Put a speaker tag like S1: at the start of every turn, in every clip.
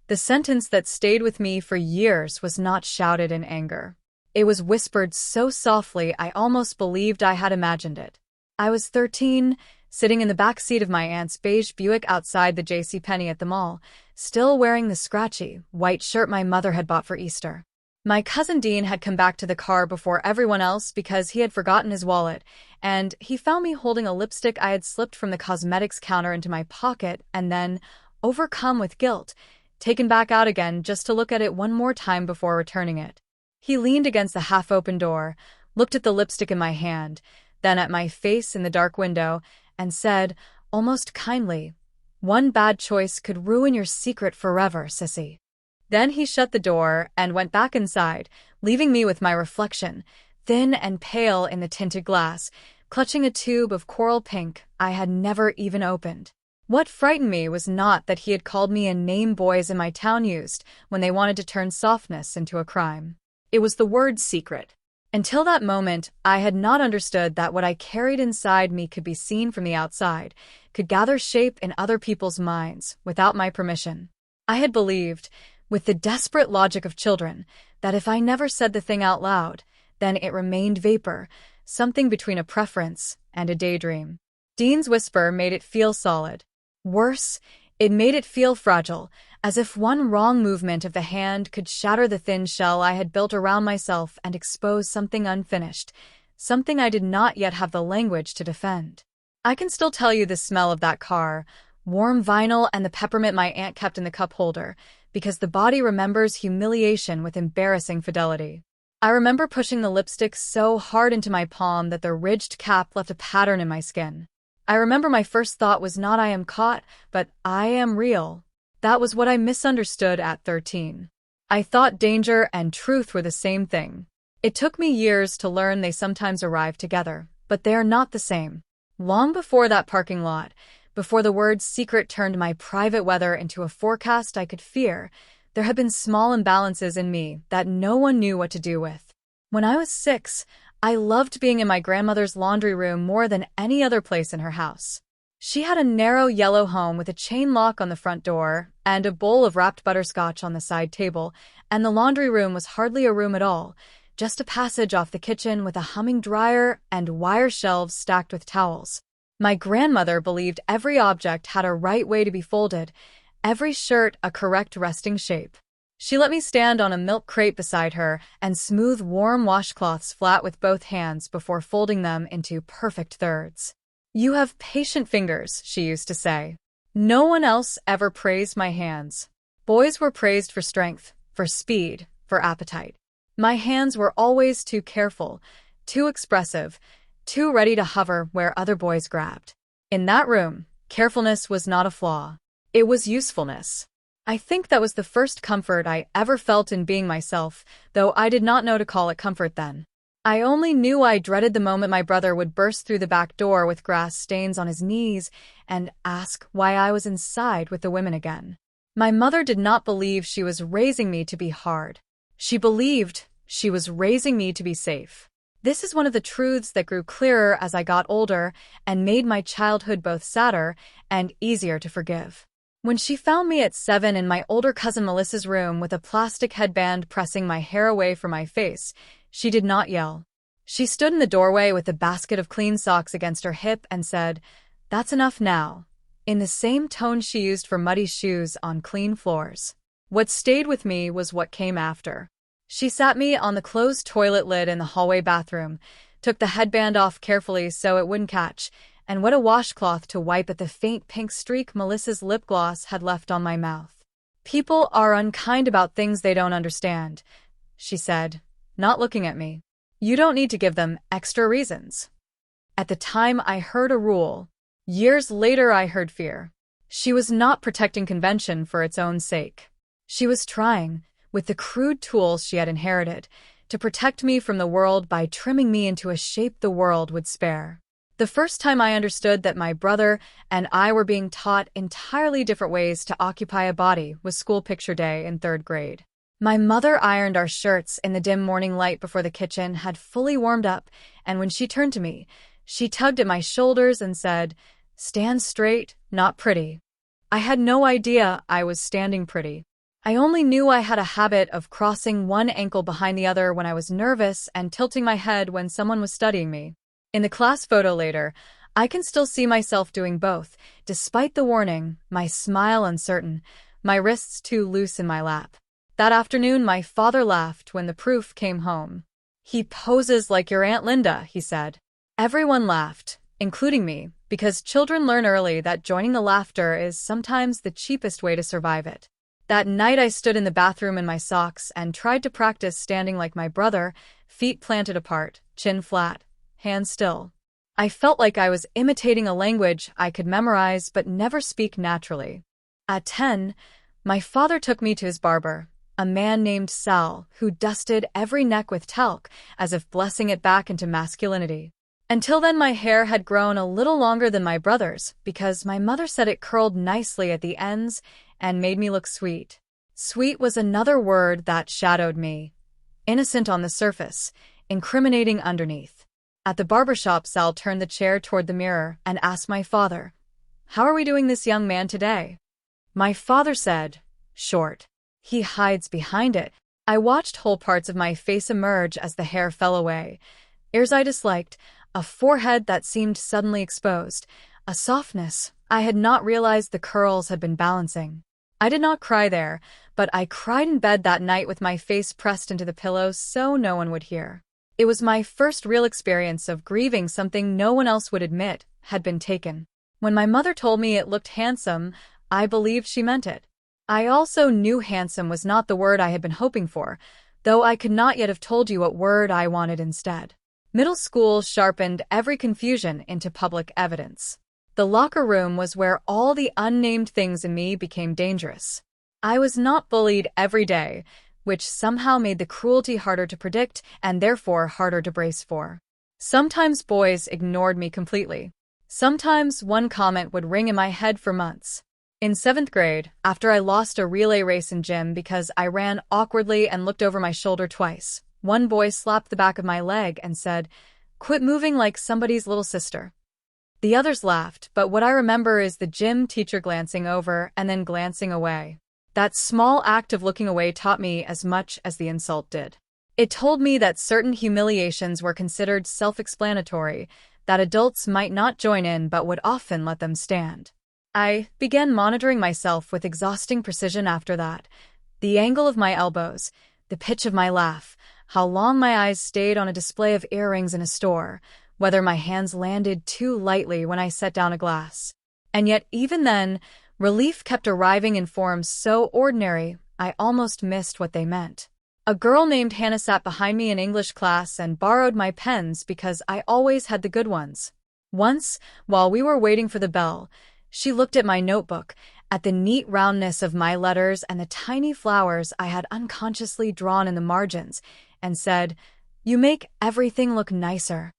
S1: The sentence that stayed with me for years was not shouted in anger. It was whispered so softly I almost believed I had imagined it. I was 13, sitting in the back seat of my aunt's beige Buick outside the JCPenney at the mall, still wearing the scratchy, white shirt my mother had bought for Easter. My cousin Dean had come back to the car before everyone else because he had forgotten his wallet, and he found me holding a lipstick I had slipped from the cosmetics counter into my pocket and then, overcome with guilt, taken back out again just to look at it one more time before returning it. He leaned against the half-open door, looked at the lipstick in my hand, then at my face in the dark window, and said, almost kindly, "One bad choice could ruin your secret forever, sissy." Then he shut the door and went back inside, leaving me with my reflection, thin and pale in the tinted glass, clutching a tube of coral pink I had never even opened. What frightened me was not that he had called me a name boys in my town used when they wanted to turn softness into a crime. It was the word secret. Until that moment, I had not understood that what I carried inside me could be seen from the outside, could gather shape in other people's minds without my permission. I had believed, with the desperate logic of children, that if I never said the thing out loud, then it remained vapor, something between a preference and a daydream. Dean's whisper made it feel solid. Worse, it made it feel fragile, as if one wrong movement of the hand could shatter the thin shell I had built around myself and expose something unfinished, something I did not yet have the language to defend. I can still tell you the smell of that car, warm vinyl and the peppermint my aunt kept in the cup holder, because the body remembers humiliation with embarrassing fidelity. I remember pushing the lipstick so hard into my palm that the ridged cap left a pattern in my skin. I remember my first thought was not "I am caught," but "I am real." That was what I misunderstood at 13. I thought danger and truth were the same thing. It took me years to learn they sometimes arrive together, but they are not the same. Long before that parking lot, before the word secret turned my private weather into a forecast I could fear, there had been small imbalances in me that no one knew what to do with. When I was 6, I loved being in my grandmother's laundry room more than any other place in her house. She had a narrow yellow home with a chain lock on the front door and a bowl of wrapped butterscotch on the side table, and the laundry room was hardly a room at all, just a passage off the kitchen with a humming dryer and wire shelves stacked with towels. My grandmother believed every object had a right way to be folded, every shirt a correct resting shape. She let me stand on a milk crate beside her and smooth warm washcloths flat with both hands before folding them into perfect thirds. "You have patient fingers," she used to say. No one else ever praised my hands. Boys were praised for strength, for speed, for appetite. My hands were always too careful, too expressive, too ready to hover where other boys grabbed. In that room, carefulness was not a flaw. It was usefulness. I think that was the first comfort I ever felt in being myself, though I did not know to call it comfort then. I only knew I dreaded the moment my brother would burst through the back door with grass stains on his knees and ask why I was inside with the women again. My mother did not believe she was raising me to be hard. She believed she was raising me to be safe. This is one of the truths that grew clearer as I got older and made my childhood both sadder and easier to forgive. When she found me at 7 in my older cousin Melissa's room with a plastic headband pressing my hair away from my face, she did not yell. She stood in the doorway with a basket of clean socks against her hip and said, "That's enough now," in the same tone she used for muddy shoes on clean floors. What stayed with me was what came after. She sat me on the closed toilet lid in the hallway bathroom, took the headband off carefully so it wouldn't catch, and wet a washcloth to wipe at the faint pink streak Melissa's lip gloss had left on my mouth. "People are unkind about things they don't understand," she said, not looking at me. "You don't need to give them extra reasons." At the time I heard a rule. Years later I heard fear. She was not protecting convention for its own sake. She was trying, with the crude tools she had inherited, to protect me from the world by trimming me into a shape the world would spare. The first time I understood that my brother and I were being taught entirely different ways to occupy a body was school picture day in 3rd grade. My mother ironed our shirts in the dim morning light before the kitchen had fully warmed up, and when she turned to me, she tugged at my shoulders and said, "Stand straight, not pretty." I had no idea I was standing pretty. I only knew I had a habit of crossing one ankle behind the other when I was nervous and tilting my head when someone was studying me. In the class photo later, I can still see myself doing both, despite the warning, my smile uncertain, my wrists too loose in my lap. That afternoon, my father laughed when the proof came home. "He poses like your Aunt Linda," he said. Everyone laughed, including me, because children learn early that joining the laughter is sometimes the cheapest way to survive it. That night I stood in the bathroom in my socks and tried to practice standing like my brother, feet planted apart, chin flat, hands still. I felt like I was imitating a language I could memorize but never speak naturally. At 10, my father took me to his barber, a man named Sal, who dusted every neck with talc, as if blessing it back into masculinity. Until then, my hair had grown a little longer than my brother's, because my mother said it curled nicely at the ends and made me look sweet. Sweet was another word that shadowed me. Innocent on the surface, incriminating underneath. At the barbershop, Sal turned the chair toward the mirror and asked my father, "How are we doing this young man today?" My father said, "Short." He hides behind it. I watched whole parts of my face emerge as the hair fell away. Ears I disliked, a forehead that seemed suddenly exposed, a softness I had not realized the curls had been balancing. I did not cry there, but I cried in bed that night with my face pressed into the pillow so no one would hear. It was my first real experience of grieving something no one else would admit had been taken. When my mother told me it looked handsome, I believed she meant it. I also knew handsome was not the word I had been hoping for, though I could not yet have told you what word I wanted instead. Middle school sharpened every confusion into public evidence. The locker room was where all the unnamed things in me became dangerous. I was not bullied every day, which somehow made the cruelty harder to predict and therefore harder to brace for. Sometimes boys ignored me completely. Sometimes one comment would ring in my head for months. In 7th grade, after I lost a relay race in gym because I ran awkwardly and looked over my shoulder twice, one boy slapped the back of my leg and said, "Quit moving like somebody's little sister." The others laughed, but what I remember is the gym teacher glancing over and then glancing away. That small act of looking away taught me as much as the insult did. It told me that certain humiliations were considered self-explanatory, that adults might not join in but would often let them stand. I began monitoring myself with exhausting precision after that. The angle of my elbows, the pitch of my laugh, how long my eyes stayed on a display of earrings in a store, whether my hands landed too lightly when I set down a glass. And yet even then, relief kept arriving in forms so ordinary, I almost missed what they meant. A girl named Hannah sat behind me in English class and borrowed my pens because I always had the good ones. Once, while we were waiting for the bell, she looked at my notebook, at the neat roundness of my letters and the tiny flowers I had unconsciously drawn in the margins, and said, "You make everything look nicer."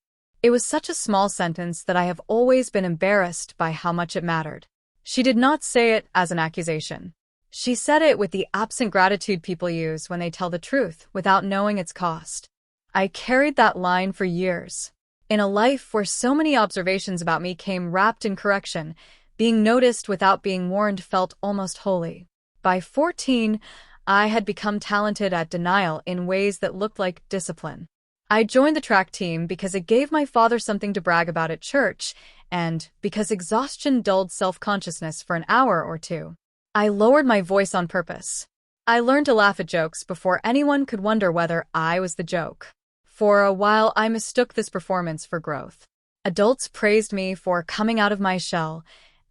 S1: It was such a small sentence that I have always been embarrassed by how much it mattered. She did not say it as an accusation. She said it with the absent gratitude people use when they tell the truth without knowing its cost. I carried that line for years. In a life where so many observations about me came wrapped in correction, being noticed without being warned felt almost holy. By 14, I had become talented at denial in ways that looked like discipline. I joined the track team because it gave my father something to brag about at church, and because exhaustion dulled self-consciousness for an hour or two. I lowered my voice on purpose. I learned to laugh at jokes before anyone could wonder whether I was the joke. For a while, I mistook this performance for growth. Adults praised me for coming out of my shell,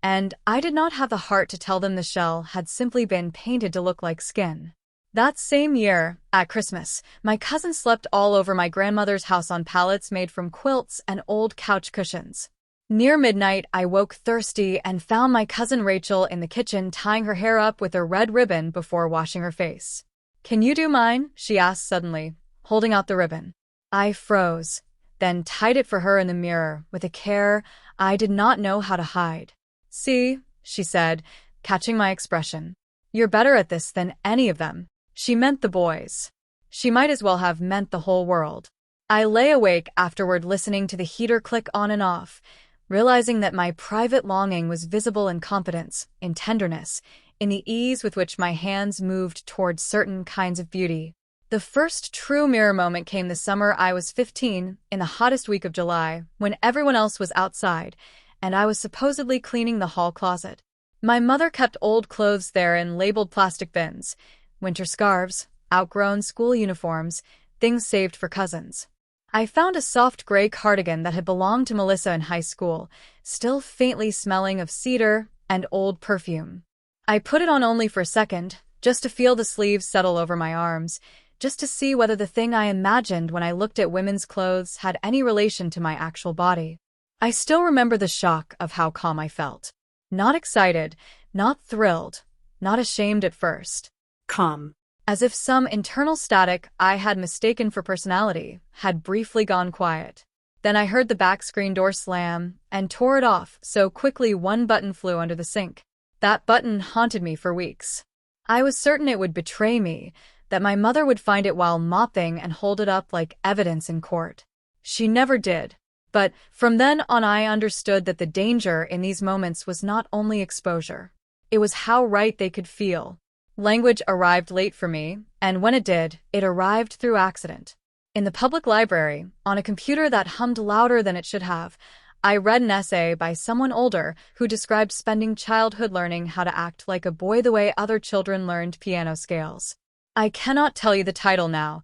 S1: and I did not have the heart to tell them the shell had simply been painted to look like skin. That same year, at Christmas, my cousin slept all over my grandmother's house on pallets made from quilts and old couch cushions. Near midnight, I woke thirsty and found my cousin Rachel in the kitchen tying her hair up with a red ribbon before washing her face. "Can you do mine?" she asked suddenly, holding out the ribbon. I froze, then tied it for her in the mirror with a care I did not know how to hide. "See," she said, catching my expression. "You're better at this than any of them." She meant the boys. She might as well have meant the whole world. I lay awake afterward listening to the heater click on and off, realizing that my private longing was visible in competence, in tenderness, in the ease with which my hands moved towards certain kinds of beauty. The first true mirror moment came the summer I was 15, in the hottest week of July, when everyone else was outside, and I was supposedly cleaning the hall closet. My mother kept old clothes there in labeled plastic bins, winter scarves, outgrown school uniforms, things saved for cousins. I found a soft gray cardigan that had belonged to Melissa in high school, still faintly smelling of cedar and old perfume. I put it on only for a second, just to feel the sleeves settle over my arms, just to see whether the thing I imagined when I looked at women's clothes had any relation to my actual body. I still remember the shock of how calm I felt. Not excited, not thrilled, not ashamed at first.
S2: Calm.
S1: As if some internal static I had mistaken for personality had briefly gone quiet. Then I heard the back screen door slam and tore it off so quickly one button flew under the sink. That button haunted me for weeks. I was certain it would betray me, that my mother would find it while mopping and hold it up like evidence in court. She never did. But from then on I understood that the danger in these moments was not only exposure. It was how right they could feel. Language arrived late for me, and when it did, it arrived through accident. In the public library, on a computer that hummed louder than it should have, I read an essay by someone older who described spending childhood learning how to act like a boy the way other children learned piano scales. I cannot tell you the title now,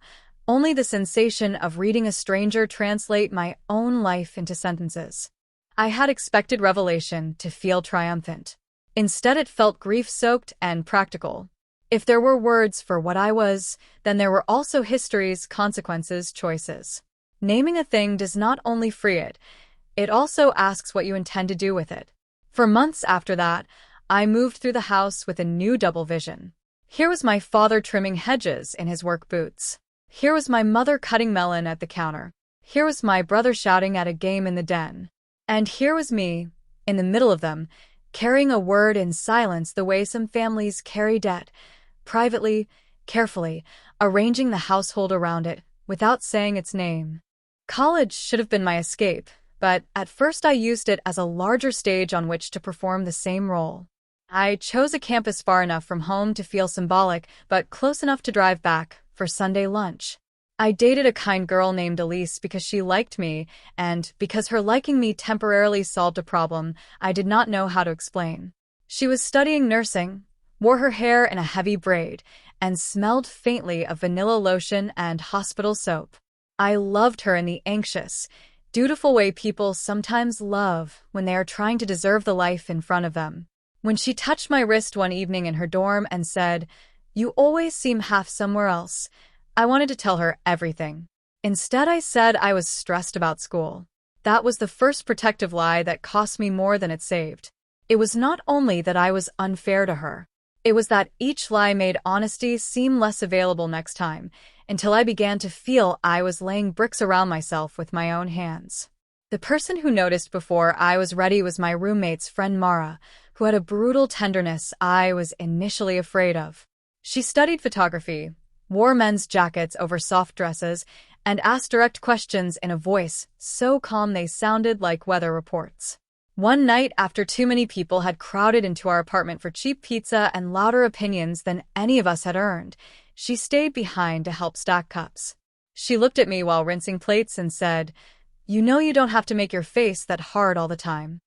S1: only the sensation of reading a stranger translate my own life into sentences. I had expected revelation to feel triumphant. Instead, it felt grief-soaked and practical. If there were words for what I was, then there were also histories, consequences, choices. Naming a thing does not only free it, it also asks what you intend to do with it. For months after that, I moved through the house with a new double vision. Here was my father trimming hedges in his work boots. Here was my mother cutting melon at the counter. Here was my brother shouting at a game in the den. And here was me, in the middle of them, carrying a word in silence the way some families carry debt, privately, carefully, arranging the household around it, without saying its name. College should have been my escape, but at first I used it as a larger stage on which to perform the same role. I chose a campus far enough from home to feel symbolic, but close enough to drive back for Sunday lunch. I dated a kind girl named Elise because she liked me, and because her liking me temporarily solved a problem I did not know how to explain. She was studying nursing, wore her hair in a heavy braid, and smelled faintly of vanilla lotion and hospital soap. I loved her in the anxious, dutiful way people sometimes love when they are trying to deserve the life in front of them. When she touched my wrist one evening in her dorm and said, "You always seem half somewhere else," I wanted to tell her everything. Instead, I said I was stressed about school. That was the first protective lie that cost me more than it saved. It was not only that I was unfair to her. It was that each lie made honesty seem less available next time, until I began to feel I was laying bricks around myself with my own hands. The person who noticed before I was ready was my roommate's friend Mara, who had a brutal tenderness I was initially afraid of. She studied photography, wore men's jackets over soft dresses, and asked direct questions in a voice so calm they sounded like weather reports. One night, after too many people had crowded into our apartment for cheap pizza and louder opinions than any of us had earned, she stayed behind to help stack cups. She looked at me while rinsing plates and said, "You know you don't have to make your face that hard all the time."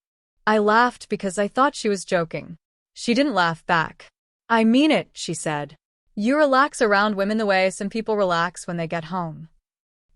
S1: I laughed because I thought she was joking. She didn't laugh back. "I mean it," she said. "You relax around women the way some people relax when they get home."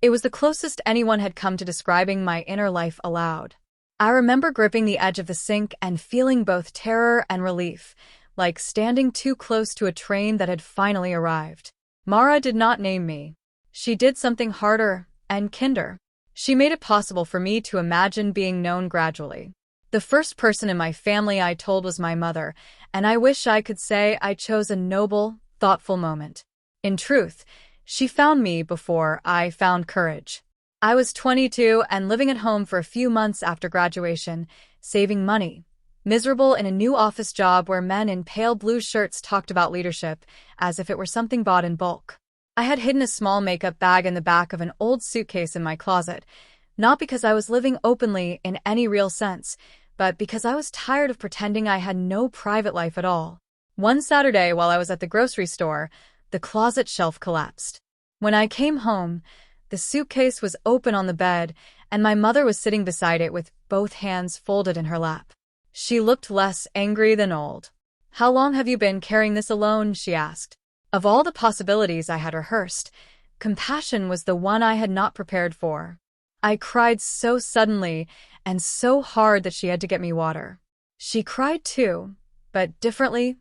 S1: It was the closest anyone had come to describing my inner life aloud. I remember gripping the edge of the sink and feeling both terror and relief, like standing too close to a train that had finally arrived. Mara did not name me. She did something harder and kinder. She made it possible for me to imagine being known gradually. The first person in my family I told was my mother, and I wish I could say I chose a noble, thoughtful moment. In truth, she found me before I found courage. I was 22 and living at home for a few months after graduation, saving money, miserable in a new office job where men in pale blue shirts talked about leadership as if it were something bought in bulk. I had hidden a small makeup bag in the back of an old suitcase in my closet, not because I was living openly in any real sense, but because I was tired of pretending I had no private life at all. One Saturday, while I was at the grocery store, the closet shelf collapsed. When I came home, the suitcase was open on the bed, and my mother was sitting beside it with both hands folded in her lap. She looked less angry than old. "How long have you been carrying this alone?" she asked. Of all the possibilities I had rehearsed, compassion was the one I had not prepared for. I cried so suddenly and so hard that she had to get me water. She cried too, but differently,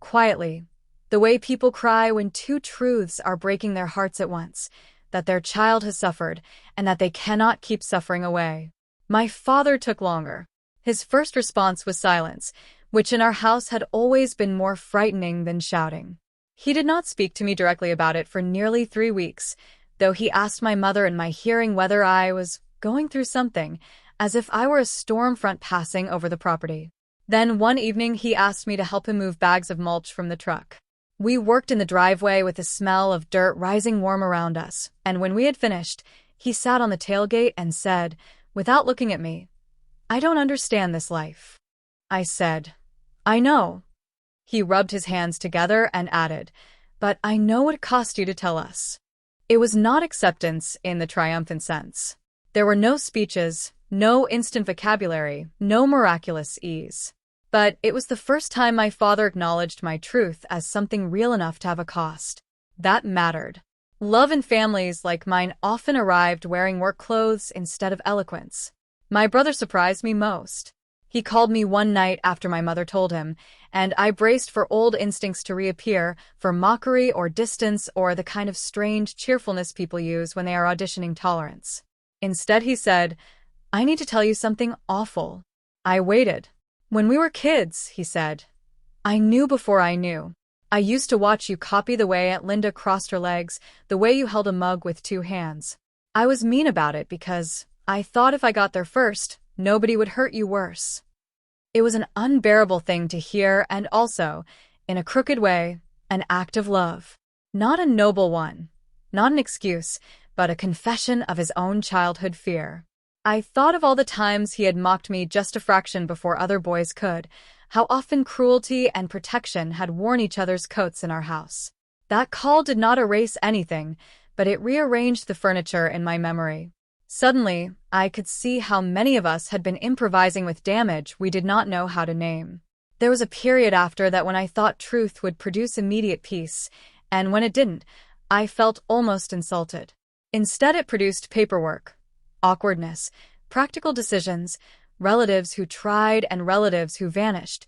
S1: quietly, the way people cry when two truths are breaking their hearts at once, that their child has suffered and that they cannot keep suffering away. My father took longer. His first response was silence, which in our house had always been more frightening than shouting. He did not speak to me directly about it for nearly 3 weeks, though he asked my mother in my hearing whether I was going through something, as if I were a storm front passing over the property. Then one evening he asked me to help him move bags of mulch from the truck. We worked in the driveway with the smell of dirt rising warm around us, and when we had finished, he sat on the tailgate and said, without looking at me, "I don't understand this life." I said, "I know." He rubbed his hands together and added, "But I know what it cost you to tell us." It was not acceptance in the triumphant sense. There were no speeches, no instant vocabulary, no miraculous ease. But it was the first time my father acknowledged my truth as something real enough to have a cost. That mattered. Love in families like mine often arrived wearing work clothes instead of eloquence. My brother surprised me most. He called me one night after my mother told him, and I braced for old instincts to reappear, for mockery or distance or the kind of strange cheerfulness people use when they are auditioning tolerance. Instead, he said, "I need to tell you something awful." I waited. "When we were kids," he said, "I knew before I knew. I used to watch you copy the way Aunt Linda crossed her legs, the way you held a mug with 2 hands. I was mean about it because I thought if I got there first, nobody would hurt you worse." It was an unbearable thing to hear and also, in a crooked way, an act of love. Not a noble one, not an excuse, but a confession of his own childhood fear. I thought of all the times he had mocked me just a fraction before other boys could, how often cruelty and protection had worn each other's coats in our house. That call did not erase anything, but it rearranged the furniture in my memory. Suddenly, I could see how many of us had been improvising with damage we did not know how to name. There was a period after that when I thought truth would produce immediate peace, and when it didn't, I felt almost insulted. Instead, it produced paperwork, awkwardness, practical decisions, relatives who tried and relatives who vanished,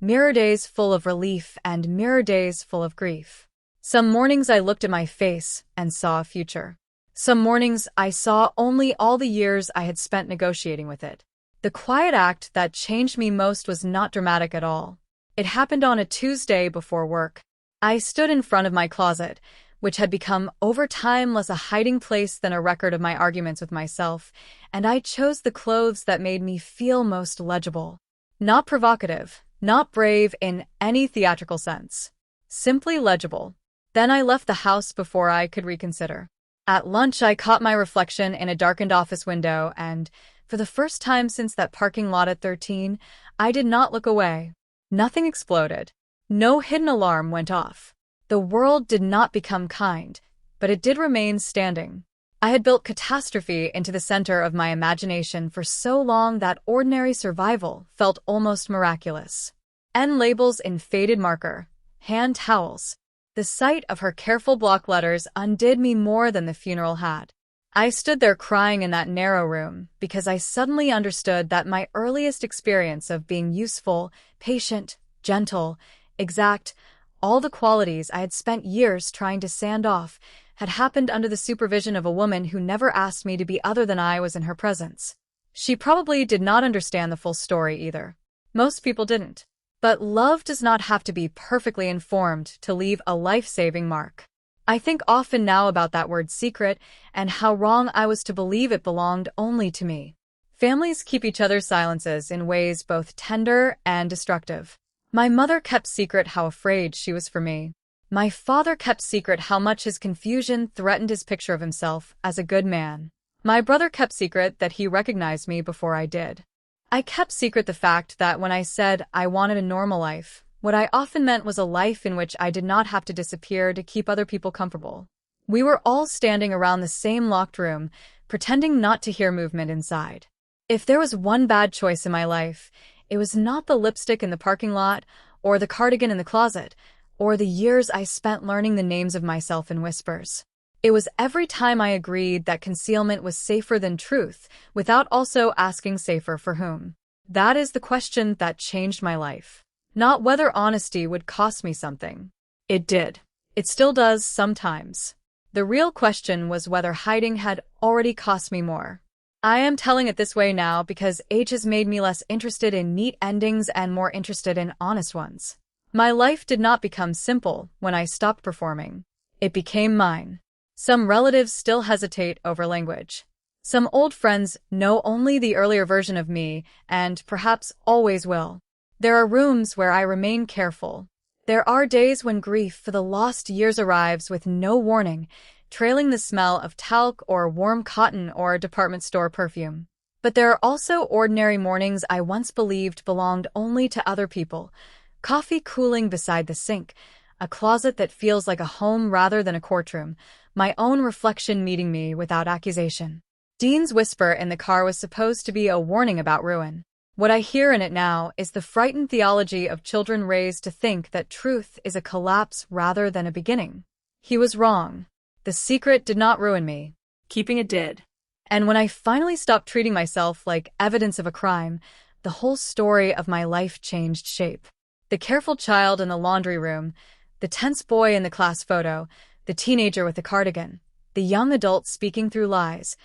S1: mirror days full of relief and mirror days full of grief. Some mornings I looked at my face and saw a future. Some mornings I saw only all the years I had spent negotiating with it. The quiet act that changed me most was not dramatic at all. It happened on a Tuesday before work. I stood in front of my closet, which had become over time less a hiding place than a record of my arguments with myself, and I chose the clothes that made me feel most legible. Not provocative, not brave in any theatrical sense. Simply legible. Then I left the house before I could reconsider. At lunch, I caught my reflection in a darkened office window, and, for the first time since that parking lot at 13, I did not look away. Nothing exploded. No hidden alarm went off. The world did not become kind, but it did remain standing. I had built catastrophe into the center of my imagination for so long that ordinary survival felt almost miraculous. End labels in faded marker, hand towels. The sight of her careful block letters undid me more than the funeral had. I stood there crying in that narrow room because I suddenly understood that my earliest experience of being useful, patient, gentle, exact, all the qualities I had spent years trying to sand off, had happened under the supervision of a woman who never asked me to be other than I was in her presence. She probably did not understand the full story either. Most people didn't. But love does not have to be perfectly informed to leave a life-saving mark. I think often now about that word secret and how wrong I was to believe it belonged only to me. Families keep each other's silences in ways both tender and destructive. My mother kept secret how afraid she was for me. My father kept secret how much his confusion threatened his picture of himself as a good man. My brother kept secret that he recognized me before I did. I kept secret the fact that when I said I wanted a normal life, What I often meant was a life in which I did not have to disappear to keep other people comfortable. We were all standing around the same locked room, pretending not to hear movement inside. If there was one bad choice in my life, it was not the lipstick in the parking lot, or the cardigan in the closet, or the years I spent learning the names of myself in whispers. It was every time I agreed that concealment was safer than truth, without also asking safer for whom. That is the question that changed my life. Not whether honesty would cost me something. It did. It still does sometimes. The real question was whether hiding had already cost me more. I am telling it this way now because age has made me less interested in neat endings and more interested in honest ones. My life did not become simple when I stopped performing. It became mine. Some relatives still hesitate over language. Some old friends know only the earlier version of me and perhaps always will. There are rooms where I remain careful. There are days when grief for the lost years arrives with no warning, trailing the smell of talc or warm cotton or department store perfume. But there are also ordinary mornings I once believed belonged only to other people. Coffee cooling beside the sink, a closet that feels like a home rather than a courtroom, my own reflection meeting me without accusation. Dean's whisper in the car was supposed to be a warning about ruin. What I hear in it now is the frightened theology of children raised to think that truth is a collapse rather than a beginning. He was wrong. The secret did not ruin me. Keeping it did. And when I finally stopped treating myself like evidence of a crime, the whole story of my life changed shape. The careful child in the laundry room, the tense boy in the class photo, the teenager with the cardigan, the young adult speaking through lies,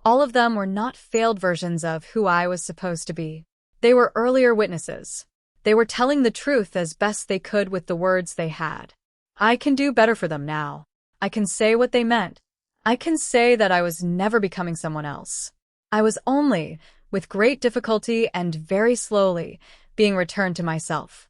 S1: all of them were not failed versions of who I was supposed to be. They were earlier witnesses. They were telling the truth as best they could with the words they had. I can do better for them now. I can say what they meant. I can say that I was never becoming someone else. I was only, with great difficulty and very slowly, being returned to myself.